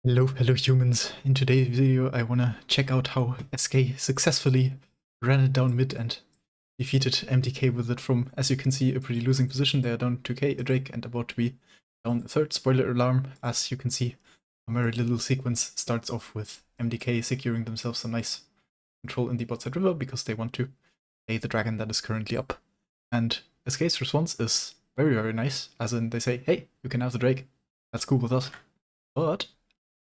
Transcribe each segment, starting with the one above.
Hello humans. In today's video I wanna check out how SK successfully ran it down mid and defeated MDK with it from, as you can see, a pretty losing position. They are down 2k, a Drake, and about to be down a third. Spoiler alarm, as you can see, a merry little sequence starts off with MDK securing themselves some nice control in the bot side river because they want to play the dragon that is currently up. And SK's response is very nice, as in they say, hey, you can have the Drake, that's cool with us. But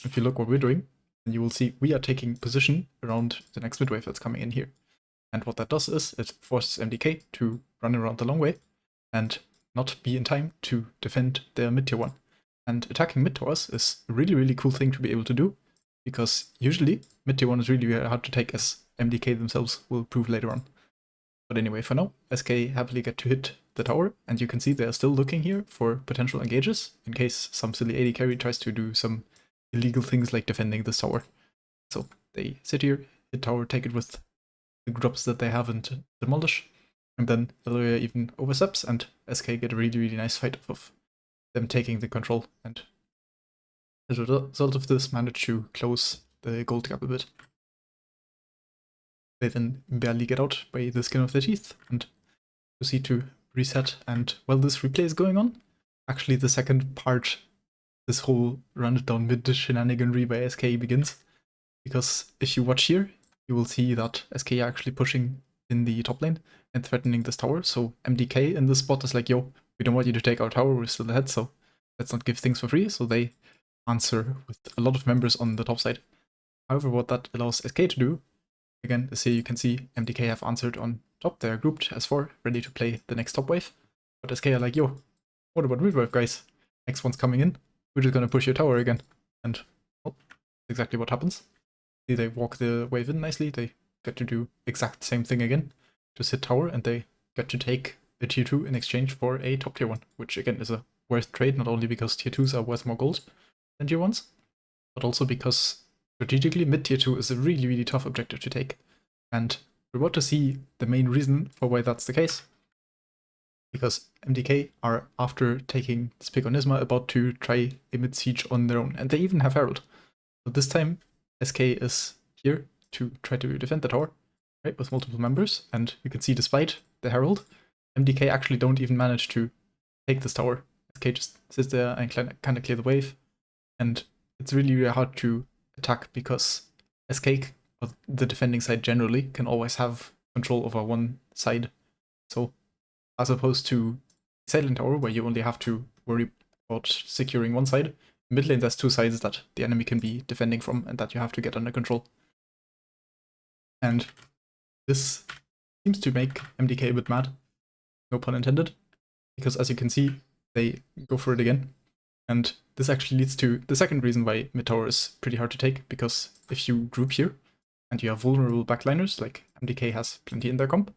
if you look what we're doing, then you will see we are taking position around the next mid wave that's coming in here. And what that does is it forces MDK to run around the long way and not be in time to defend their mid tier 1. And attacking mid towers is a really cool thing to be able to do, because usually mid tier 1 is really hard to take, as MDK themselves will prove later on. But anyway, for now, SK happily get to hit the tower, and you can see they're still looking here for potential engages in case some silly AD carry tries to do some illegal things like defending this tower. So they sit here, hit tower, take it with the drops that they have and demolish, and then Illyria even oversteps, and SK get a really nice fight of them taking the control, and as a result of this manage to close the gold gap a bit. They then barely get out by the skin of their teeth and proceed to reset, and while this replay is going on, actually the second part, this whole run it down mid shenaniganry by SK begins. Because if you watch here, you will see that SK are actually pushing in the top lane and threatening this tower. So MDK in this spot is like, yo, we don't want you to take our tower, we're still ahead, so let's not give things for free. So they answer with a lot of members on the top side. However, what that allows SK to do, again, is here you can see MDK have answered on top. They're grouped as 4, ready to play the next top wave. But SK are like, yo, what about mid wave, guys? Next one's coming in. We're just gonna push your tower again. And well, that's exactly what happens. See, they walk the wave in nicely, they get to do exact same thing again, just hit tower, and they get to take a tier 2 in exchange for a top tier 1, which again is a worth trade, not only because tier 2s are worth more gold than tier 1s, but also because strategically mid tier 2 is a really tough objective to take. And we're about to see the main reason for why that's the case. Because MDK are, after taking Spick on Isma, about to try a mid-siege on their own, and they even have Herald. But this time, SK is here to try to defend the tower, right, with multiple members, and you can see despite the Herald, MDK actually don't even manage to take this tower. SK just sits there and kind of clear the wave, and it's really hard to attack because SK, or the defending side generally, can always have control over one side. So as opposed to side lane tower, where you only have to worry about securing one side, mid lane there's two sides that the enemy can be defending from and that you have to get under control. And this seems to make MDK a bit mad, no pun intended, because as you can see, they go for it again. And this actually leads to the second reason why mid tower is pretty hard to take, because if you group here and you have vulnerable backliners, like MDK has plenty in their comp,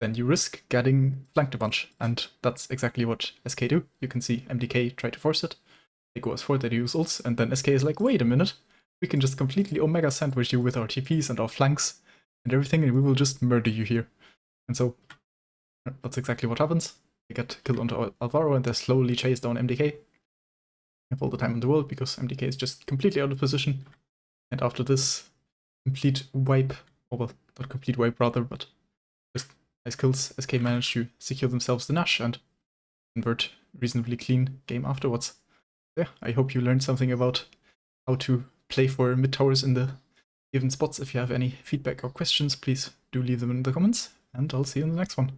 then you risk getting flanked a bunch, and that's exactly what SK do. You can see MDK try to force it, they go as 4, they use ults, and then SK is like, wait a minute, we can just completely Omega sandwich you with our TPs and our flanks and everything, and we will just murder you here. And so that's exactly what happens. They get killed onto Alvaro and they slowly chase down MDK. They have all the time in the world because MDK is just completely out of position. And after this complete wipe, or well, not complete wipe rather, but just nice kills, SK managed to secure themselves the Nash and convert reasonably clean game afterwards. Yeah, I hope you learned something about how to play for mid towers in the given spots. If you have any feedback or questions, please do leave them in the comments, and I'll see you in the next one.